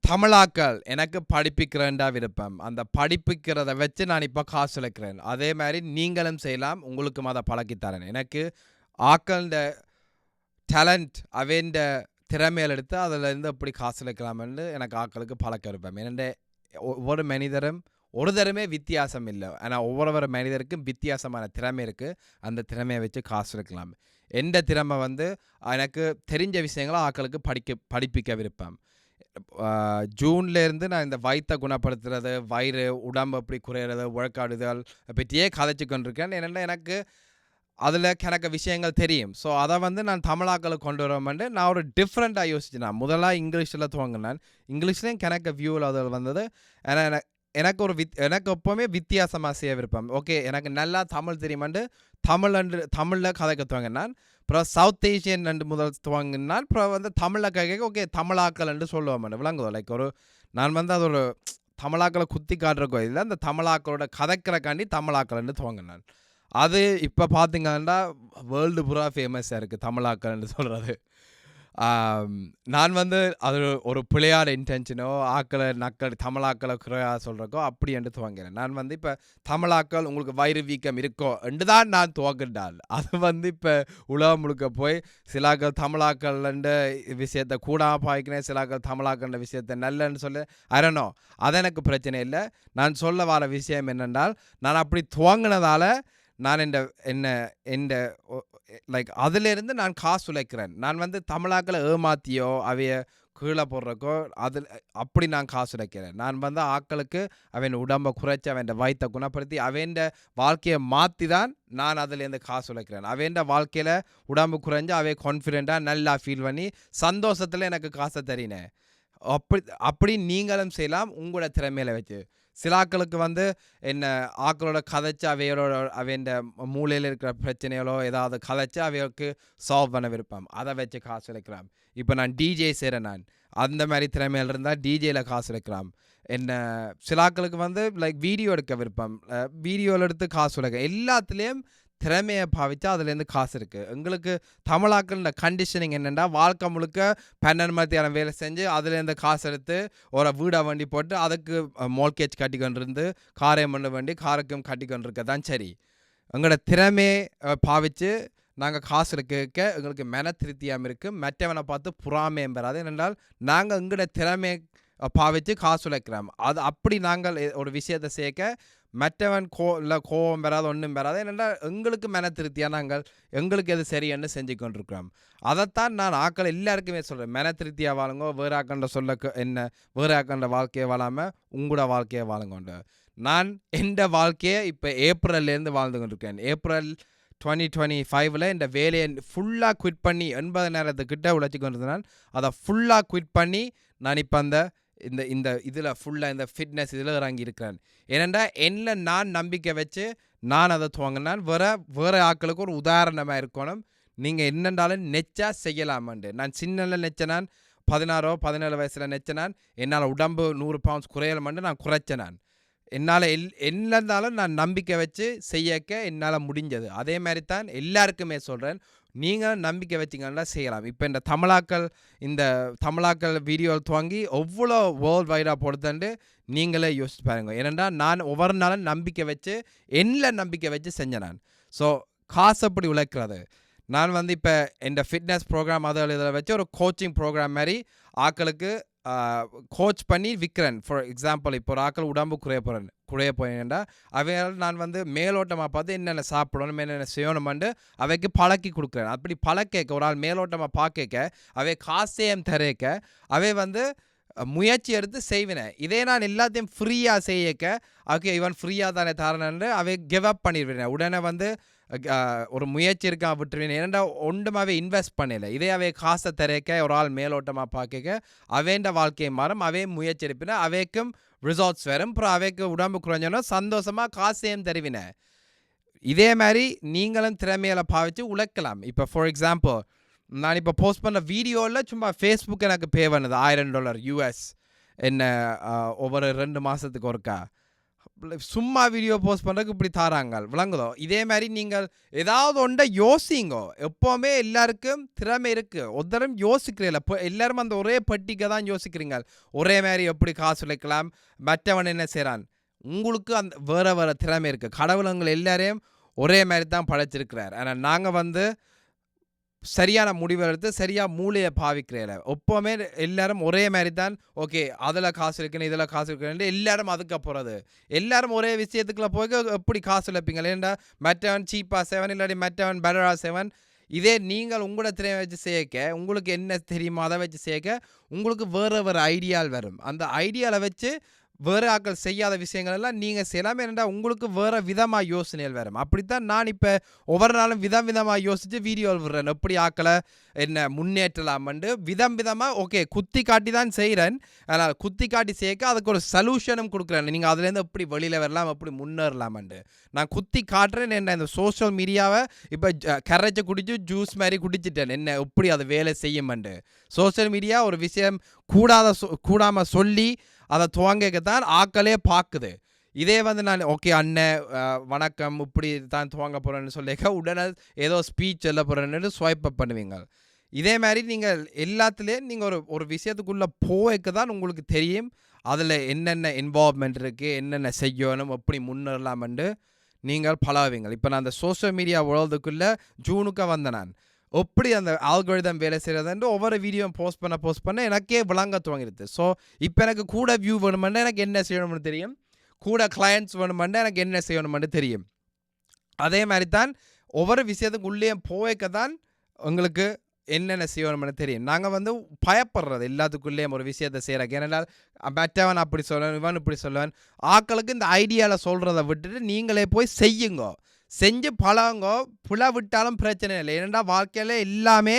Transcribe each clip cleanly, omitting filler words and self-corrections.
தமிழாக்கள் எனக்கு படிப்பிக்கிறேன்டா விருப்பம். அந்த படிப்பிக்கிறத வச்சு நான் இப்போ காசு உழைக்கிறேன். அதே மாதிரி நீங்களும் செய்யலாம். உங்களுக்கும் அதை பழக்கித்தரேன். எனக்கு ஆக்கள்ட டேலண்ட் அவேண்ட திறமையில் எடுத்து அதிலேருந்து எப்படி காசு உழைக்கலாம்னு எனக்கு ஆக்களுக்கு பழக்க விருப்பம். என்னென்ன ஒவ்வொரு மனிதரும் ஒரு தரமே வித்தியாசம் இல்லை. ஆனால் ஒவ்வொரு மனிதருக்கும் வித்தியாசமான திறமை இருக்குது. அந்த திறமையை வச்சு காசு உழைக்கலாம். எந்த திறமை எனக்கு தெரிஞ்ச விஷயங்களை ஆக்களுக்கு படிப்பிக்க விருப்பம். ஜூன்லேருந்து நான் இந்த வயிற்றை குணப்படுத்துறது, வயிறு உடம்பு எப்படி குறையிறது, உழைக்காடுதல் பற்றியே கதைச்சு கொண்டிருக்கேன். ஏன்னா எனக்கு அதில் எனக்கு விஷயங்கள் தெரியும். ஸோ அதை நான் தமிழாக்களுக்கு கொண்டு வரமாட்டு நான் ஒரு டிஃப்ரெண்ட்டாக யோசிச்சேன். முதலாக இங்கிலீஷில் துவங்கினேன். இங்கிலீஷ்லேயும் எனக்கு வியூவில் அதில் வந்தது. ஏன்னா எனக்கு எப்போவுமே வித்தியாசமாக செய்ய விருப்பம். ஓகே, எனக்கு நல்லா தமிழ் தெரியுமாண்டு தமிழில் கதைக்க துவங்கினான். அப்புறம் சவுத் ஏஷியன் முதல் துவங்கினான். அப்புறம் தமிழில் கேட்க ஓகே தமிழாக்கள்னு சொல்லுவோம். விளங்குதோ லைக் நான் அது ஒரு தமிழாக்களை குத்தி காட்டுற கோயில் அந்த தமிழாக்களோட கதைக்கிறக்காண்டி தமிழாக்கள்னு துவங்கினான். அது இப்போ பார்த்தீங்கன்னா வேர்ல்டு பூரா ஃபேமஸாக இருக்குது தமிழாக்கள்னு சொல்கிறது. நான் அது ஒரு பிள்ளையாட இன்டென்ஷனோ நக்கள் தமிழாக்களை குறையாக சொல்கிறக்கோ அப்படி என்று துவங்கிறேன். நான் இப்போ தமிழாக்கள் உங்களுக்கு வயிறு வீக்கம் இருக்கோ என்று தான் நான் துவங்கிட்டால் அது இப்போ உலகம் முழுக்க போய் சிலாக்கள் தமிழாக்கள்ன்ற விஷயத்தை கூடாமல் பாய்க்கினேன், சிலாக்கள் தமிழாக்கள்ன்ற விஷயத்தை நல்லன்னு சொல்லி அரனோ அது எனக்கு பிரச்சனை இல்லை. நான் சொல்ல வர விஷயம் என்னென்றால் நான் அப்படி துவங்கினதால் நான் இந்த லைக் அதிலிருந்து நான் காசு உழைக்கிறேன். நான் தமிழாக்களை ஏமாத்தியோ அவைய கீழே போடுறக்கோ அப்படி நான் காசு உழைக்கிறேன். நான் ஆக்களுக்கு அவன் உடம்பை குறைச்சி அவன் வயிற்றை குணப்படுத்தி அவன் வாழ்க்கையை மாற்றி தான் நான் அதுலேருந்து காசு உழைக்கிறேன். அவன் வாழ்க்கையில் உடம்பு குறைஞ்சி அவை கான்ஃபிடெண்ட்டாக நல்லா ஃபீல் பண்ணி சந்தோஷத்தில் எனக்கு காசை தரினேன். அப்படி நீங்களும் செய்யலாம் உங்களோட திறமையில வச்சு. சிலாக்களுக்கு என்ன ஆக்களோட கதைச்சு அவன் மூளையில் இருக்கிற பிரச்சனைகளோ ஏதாவது கதைச்சு அவைகளுக்கு சால்வ் பண்ண விருப்பம். அதை வச்சு காசு உழைக்கலாம். இப்போ நான் டிஜே செய்கிறேன். நான் அந்த மாதிரி திறமையில் இருந்தால் டிஜேயில் காசு உழைக்கலாம். என்ன சிலாக்களுக்கு லைக் வீடியோ எடுக்க விருப்பம், வீடியோவில் எடுத்து காசு உழைக்க. எல்லாத்துலேயும் திறமையை பாவிச்சா அதுலேருந்து காசு இருக்குது. எங்களுக்கு தமிழாக்கள கண்டிஷனிங் என்னென்னா வாழ்க்கை முழுக்க 12 மணித்தியான வேலை செஞ்சு அதுலேருந்து காசு எடுத்து ஒரு வீடை வண்டி போட்டு அதுக்கு மோல்கேஜ் கட்டி கொண்டு இருந்து காரை பண்ண வேண்டி காருக்கும் கட்டி கொண்டு இருக்க தான் சரி. எங்களோட திறமையை பாவிச்சு நாங்கள் காசு இருக்க எங்களுக்கு மென திருப்தியாகவும் இருக்குது. மற்றவனை பார்த்து புறாமையும் பெறாது. ஏனென்றால் நாங்கள் எங்களோட திறமையை பாவிச்சு காசு உழைக்கிறோம். அது அப்படி நாங்கள் ஒரு விஷயத்தை சேர்க்க மற்றவன் கோவம் பெறாது ஒன்றும் பெறாது. ஏனென்றா எங்களுக்கு மென திருப்தியாக நாங்கள் எங்களுக்கு எது சரியன்னு செஞ்சு கொண்டிருக்கிறோம். அதைத்தான் நான் ஆக்கள் எல்லாருக்குமே சொல்கிறேன். மென திருப்தியாக வாழுங்கோ, வேறு ஆக்கண்ட சொல்ல என்ன வேறு ஆக்கண்ட வாழ்க்கையை வாழாமல் உங்களோட வாழ்க்கையை வாழுங்கொண்டு. நான் எந்த வாழ்க்கையை இப்போ ஏப்ரல்லேருந்து வாழ்ந்து கொண்டிருக்கேன். ஏப்ரல் 2025 இந்த வேலையை ஃபுல்லாக குவிட் பண்ணி 80 நேரத்துக்கிட்ட உழைச்சி கொண்டிருந்தேன். அதை ஃபுல்லாக குவிட் பண்ணி நான் இப்போ இந்த இதில் ஃபுல்லாக இந்த ஃபிட்னஸ் இதில் இறங்கி இருக்கிறேன். ஏனென்றா என்ன நான் நம்பிக்கை வச்சு நான் அதை துவங்கினேன். வேறு ஆக்களுக்கு ஒரு உதாரணமாக இருக்கணும். நீங்கள் என்னென்றாலும் நெச்சா செய்யலாமண்டு. நான் சின்ன நெச்சனான் 16-17 வயசில் நெச்சனான் என்னால் உடம்பு 100 பவுண்ட்ஸ் குறையலமண்டு நான் குறைச்சேன். நான் என்னால் என்னென்றாலும் நான் நம்பிக்கை வச்சு செய்யக்க என்னால் முடிஞ்சது. அதே மாதிரி தான் எல்லாருக்குமே சொல்கிறேன். நீங்கள் நம்பிக்கை வச்சிங்கன்னா செய்யலாம். இப்போ இந்த தமிழாக்கள் வீடியோ துவங்கி எவ்வளோ வேர்ல்டு வைடாக போடுதுன்னு நீங்களே யோசிச்சு பாருங்க. ஏனென்றா நான் ஒவ்வொரு நாளும் நம்பிக்கை வச்சு நம்பிக்கை வச்சு செஞ்சேன். நான் ஸோ காசு அப்படி உழைக்கிறது. நான் இப்போ இந்த ஃபிட்னஸ் ப்ரோக்ராம் இதில் வச்சு ஒரு கோச்சிங் ப்ரோக்ராம் மாதிரி ஆக்களுக்கு கோச் பண்ணி விற்கிறேன். ஃபார் எக்ஸாம்பிள் இப்போ ஒரு ஆக்கள் உடம்பு குறைய போயின்னா அவையால் நான் மேலோட்டமாக பார்த்து என்னென்ன சாப்பிடணும் என்னென்ன செய்யணுமெண்டு அவைக்கு பழக்கி கொடுக்குறேன். அப்படி பழக்க ஒரு ஆள் மேலோட்டமாக பார்க்க அவை காசையும் தரைக்க அவை முயற்சி எடுத்து செய்வினேன். இதே நான் எல்லாத்தையும் ஃப்ரீயாக செய்யக்க ஓகே இவன் ஃப்ரீயாக தானே தரணுன்னு அவை கிவ் அப் பண்ணிடுவேன். உடனே ஒரு முயற்சி இருக்கா விட்டுருவேன். ஏன்னா ஒன்றுமாவே இன்வெஸ்ட் பண்ணலை. இதே அவை காசை தரைக்க ஒரு ஆள் மேலோட்டமாக பார்க்க அவேண்ட வாழ்க்கையை மாறும். அவே முயற்சி எடுப்பினா அவைக்கும் ரிசால்ட்ஸ் வரும். அப்புறம் அவைக்கு உடம்பு குறைஞ்சோன்னா சந்தோஷமாக காசையும் தருவினேன். இதே மாதிரி நீங்களும் திறமையில பாவிச்சு உழைக்கலாம். இப்போ ஃபார் எக்ஸாம்பிள் நான் இப்போ போஸ்ட் பண்ண வீடியோவில் சும்மா ஃபேஸ்புக் எனக்கு பே பண்ணுது $1000 US என்ன ஒவ்வொரு 2 மாதத்துக்கு ஒருக்கா. சும்மா வீடியோ போஸ்ட் பண்ணுறதுக்கு இப்படி தாராங்க விளங்குதோ. இதே மாதிரி நீங்கள் ஏதாவது ஒன்றை யோசிங்கோ. எப்போவுமே எல்லாருக்கும் திறமை இருக்குது. ஒருத்தரும் யோசிக்கிறீங்கள, இப்போ எல்லாரும் அந்த ஒரே பட்டிக்கை தான் யோசிக்கிறீங்க. ஒரே மாதிரி எப்படி காசு உழைக்கலாம், மற்றவன் என்ன செய்கிறான். உங்களுக்கு அந்த வேறு வேறு திறமை இருக்குது. கடவுளங்கள் எல்லாரையும் ஒரே மாதிரி தான் படைச்சிருக்கிறார். ஆனால் நாங்கள் சரியான முடிவு எடுத்து சரியாக மூளையை பாவிக்கிறேன். எப்போவுமே எல்லாரும் ஒரே மாதிரி தான். ஓகே, அதில் காசு இருக்குன்னு இதில் காசு இருக்குன்னு எல்லாரும் அதுக்கு போகிறது. எல்லாரும் ஒரே விஷயத்துக்குள்ள போய் எப்படி காசு இழப்பீங்க. ஏன்டா மற்றவன் சீப்பாக 7 இல்லாட்டி மற்றவன் பெட்டராக 7. இதே நீங்கள் உங்களோட திறமை வச்சு சேர்க்க, உங்களுக்கு என்ன தெரியுமோ அதை வச்சு சேர்க்க, உங்களுக்கு வேறு ஐடியால் வரும். அந்த ஐடியாவில் வச்சு வேறு ஆக்கள் செய்யாத விஷயங்கள் எல்லாம் நீங்கள் செய்யலாம். ஏன்னா உங்களுக்கு வேறு விதமாக யோசனைகள் வரும். அப்படித்தான் நான் இப்போ ஒவ்வொரு நாளும் விதமாக யோசித்து வீடியோ விடுறேன். எப்படி ஆக்களை என்ன முன்னேற்றலாம்ண்டு விதமாக ஓகே குத்தி காட்டி தான் செய்கிறேன். அதனால் குத்தி காட்டி சேர்க்க அதுக்கு ஒரு சொல்யூஷனும் கொடுக்குறேன். நீங்கள் அதுலேருந்து எப்படி வெளியில் வரலாம், எப்படி முன்னேறலாமண்டு நான் குத்தி காட்டுறேன். என்ன இந்த சோஷியல் மீடியாவை இப்போ கரைச்சி குடிச்சு ஜூஸ் மாதிரி குடிச்சிட்டேன். என்ன எப்படி அதை வேலை செய்யுமண்டு. சோஷியல் மீடியா ஒரு விஷயம் கூடாமல் சொல்லி அதை துவங்கத்தான் ஆக்களே பார்க்குது. இதே நான் ஓகே அண்ணன் வணக்கம் இப்படி தான் துவங்க போகிறேன்னு சொல்லிக்க உடனே ஏதோ ஸ்பீச் சொல்ல போகிறேன்னு ஸ்வைப் அப் பண்ணுவீங்க. இதே மாதிரி நீங்கள் எல்லாத்துலேயும் நீங்கள் ஒரு விஷயத்துக்குள்ளே போய்க்கு தான் உங்களுக்கு தெரியும் அதில் என்னென்ன இன்வால்வ்மெண்ட் இருக்குது, என்னென்ன செய்யணும், எப்படி முன்னேறலாம்னு நீங்கள் பழகுவீங்க. இப்போ நான் அந்த சோஷியல் மீடியா வேர்ல்டுக்குள்ளே ஜூனுக்கு நான் எப்படி அந்த ஆல்கோரிதம் வேலை செய்கிறதுன்ட்டு ஒவ்வொரு வீடியோ போஸ்ட் பண்ண எனக்கே விளங்க துவங்கிடுது. ஸோ இப்போ எனக்கு கூட வியூ வேணுமென்னா எனக்கு என்ன செய்யணும்னு தெரியும், கூட கிளையண்ட்ஸ் வேணுமென்னா எனக்கு என்ன செய்யணுமென்னு தெரியும். அதே மாதிரி தான் ஒவ்வொரு விஷயத்துக்கு உள்ளே போய்க்க தான் உங்களுக்கு என்னென்ன செய்யணும்னு தெரியும். நாங்கள் பயப்படுறது எல்லாத்துக்குள்ளேயும் ஒரு விஷயத்தை செய்கிறக்கு. ஏன்னால் மற்றவன் அப்படி சொல்லுவேன், இவன் இப்படி சொல்லுவேன். ஆக்களுக்கு இந்த ஐடியாவில் சொல்கிறத விட்டுட்டு நீங்களே போய் செய்யுங்கோ. செஞ்சு பழங்கோ. புல விட்டாலும் பிரச்சனை இல்லை. ஏன்னா வாழ்க்கையில் எல்லாமே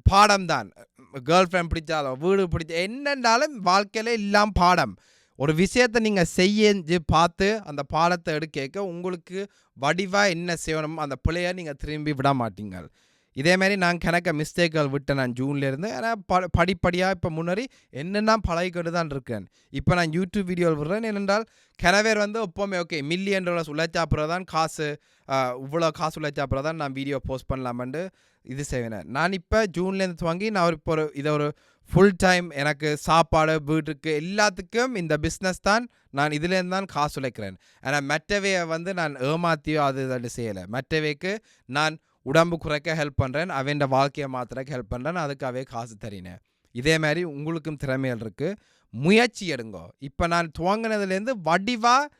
பாடம் தான். கேர்ள் ஃப்ரெண்ட் பிடிச்சாலும் வீடு பிடிச்ச என்னென்றாலும் வாழ்க்கையில் எல்லாம் பாடம். ஒரு விஷயத்தை நீங்கள் செஞ்சு பார்த்து அந்த பாடத்தை எடுக்க உங்களுக்கு வடிவாக என்ன செய்யணும் அந்த பிள்ளையை நீங்கள் திரும்பி விட மாட்டீங்க. இதேமாரி நான் கணக்க மிஸ்டேக்குகள் விட்டேன் நான் ஜூன்லேருந்து. ஆனால் படிப்படியாக இப்போ முன்னாடி என்னென்னா பழகிக்கிட்டு தான் இருக்கேன். இப்போ நான் யூடியூப் வீடியோ விடுறேன். ஏனென்றால் கனவேர் எப்போவுமே ஓகே $1,000,000 உழைச்சாப்புறம் தான் காசு, இவ்வளோ காசு உழைச்சாப்புறம் தான் நான் வீடியோ போஸ்ட் பண்ணலாமண்டு இது செய்வேன். நான் இப்போ ஜூன்லேருந்து துவங்கி நான் இப்போ இதை ஒரு ஃபுல் டைம் எனக்கு சாப்பாடு வீட்டுக்கு எல்லாத்துக்கும் இந்த பிஸ்னஸ் தான். நான் இதுலேருந்து தான் காசு உழைக்கிறேன். ஆனால் மற்றவையை நான் ஏமாற்றியோ அது செய்யலை. மற்றவைக்கு நான் உடம்பு குறைக்க ஹெல்ப் பண்ணுறேன், அவன் வாழ்க்கையை மாத்திரக்கு ஹெல்ப் பண்ணுறேன், அதுக்காகவே காசு தரீனேன். இதே மாதிரி உங்களுக்கும் திறமைகள் இருக்குது, முயற்சி எடுங்கோ. இப்போ நான் துவங்கினதுலேருந்து வடிவாக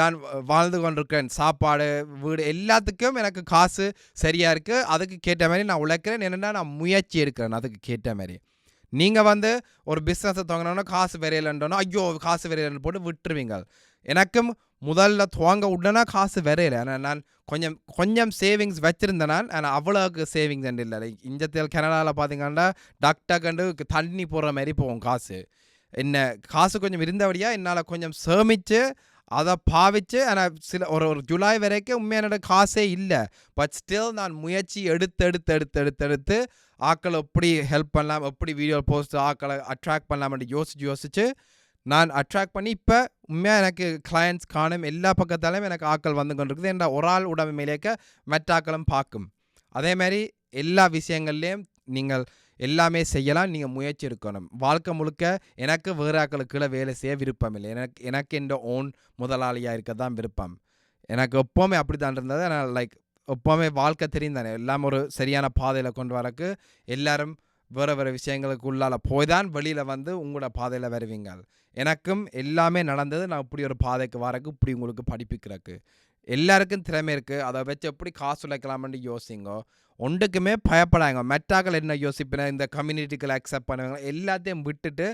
நான் வாழ்ந்து கொண்டிருக்கேன். சாப்பாடு வீடு எல்லாத்துக்கும் எனக்கு காசு சரியாக இருக்குது. அதுக்கு கேட்ட மாதிரி நான் உழைக்கிறேன். என்னென்னா நான் முயற்சி எடுக்கிறேன் அதுக்கு கேட்ட மாதிரி. நீங்கள் ஒரு பிஸ்னஸை துவங்கினோன்னா காசு வரையிலன்றோன்னா ஐயோ காசு வரையிலன்னு போட்டு விட்டுருவீங்க. எனக்கும் முதல்ல துவங்க உடனே காசு வரையில. ஆனால் நான் கொஞ்சம் சேவிங்ஸ் வச்சுருந்தேன். ஆனால் அவ்வளோக்கு சேவிங்ஸ் இல்லை. இஞ்சத்தில் கனடாவில் பார்த்தீங்கன்னா டக்கு தண்ணி போடுற மாதிரி போகும் காசு. என்ன காசு கொஞ்சம் இருந்தபடியாக என்னால் கொஞ்சம் சேமித்து அதை பாவிச்சு. ஆனால் ஒரு ஜூலை வரைக்கும் உண்மையான காசே இல்லை. பட் ஸ்டில் நான் முயற்சி எடுத்து ஆக்களை எப்படி ஹெல்ப் பண்ணலாம், எப்படி வீடியோ போஸ்ட் ஆக்களை அட்ராக்ட் பண்ணலாம்னு யோசிச்சு நான் அட்ராக்ட் பண்ணி இப்போ உண்மையாக எனக்கு கிளையண்ட்ஸ் காணும். எல்லா பக்கத்தாலையும் எனக்கு ஆக்கள் வந்து கொண்டிருக்குது. என்ற ஒரு ஆள் உடம்பு மேலேக்க மற்ற ஆக்களும் பார்க்கும். அதேமாதிரி எல்லா விஷயங்கள்லேயும் நீங்கள் எல்லாமே செய்யலாம். நீங்கள் முயற்சி எடுக்கணும். வாழ்க்கை முழுக்க எனக்கு வேறு ஆக்களுக்குள்ள வேலை செய்ய விருப்பம் இல்லை. எனக்கு என் ஓன் முதலாளியாக இருக்க தான் விருப்பம். எனக்கு எப்போவுமே அப்படி தான் இருந்தது. நான் எப்போவுமே வாழ்க்கை தெரியும் தானே, எல்லாம் ஒரு சரியான பாதையில் கொண்டு வரக்கு எல்லாரும் வேறு விஷயங்களுக்கு உள்ளால் போய் தான் வெளியில் உங்களோட பாதையில் வருவீங்க. எனக்கும் எல்லாமே நடந்தது. நான் இப்படி ஒரு பாதைக்கு வரக்கு, இப்படி உங்களுக்கு படிப்பிக்கிறக்கு. எல்லாருக்கும் திறமை இருக்குது. அதை வச்சு எப்படி காசு உழைக்கலாம்னு யோசிங்கோ. ஒன்றுக்குமே பயப்படாங்க. மெட்டாக்கள் என்ன யோசிப்பின, இந்த கம்யூனிட்டிகளை அக்செப்ட் பண்ணுவாங்க, எல்லாத்தையும் விட்டுட்டு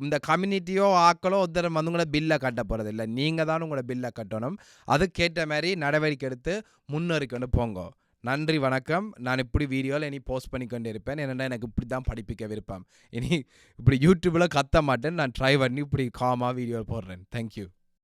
இந்த கம்யூனிட்டியோ ஆக்களோ ஒருத்தர் உங்களோட பில்லை கட்ட போகிறது இல்லை. நீங்கள் தான் உங்களோட பில்லை கட்டணும். அதுக்கேற்ற மாதிரி நடவடிக்கை எடுத்து முன்னேறிக்கொண்டு போங்க. நன்றி, வணக்கம். நான் இப்படி வீடியோவில் இனி போஸ்ட் பண்ணிக்கொண்டே இருப்பேன். என்னென்னா எனக்கு இப்படி தான் படிப்பிக்க விருப்பம். இனி இப்படி யூடியூப்பில் கத்த மாட்டேன். நான் ட்ரை பண்ணி இப்படி காமாக வீடியோ போடுறேன். தேங்க்யூ.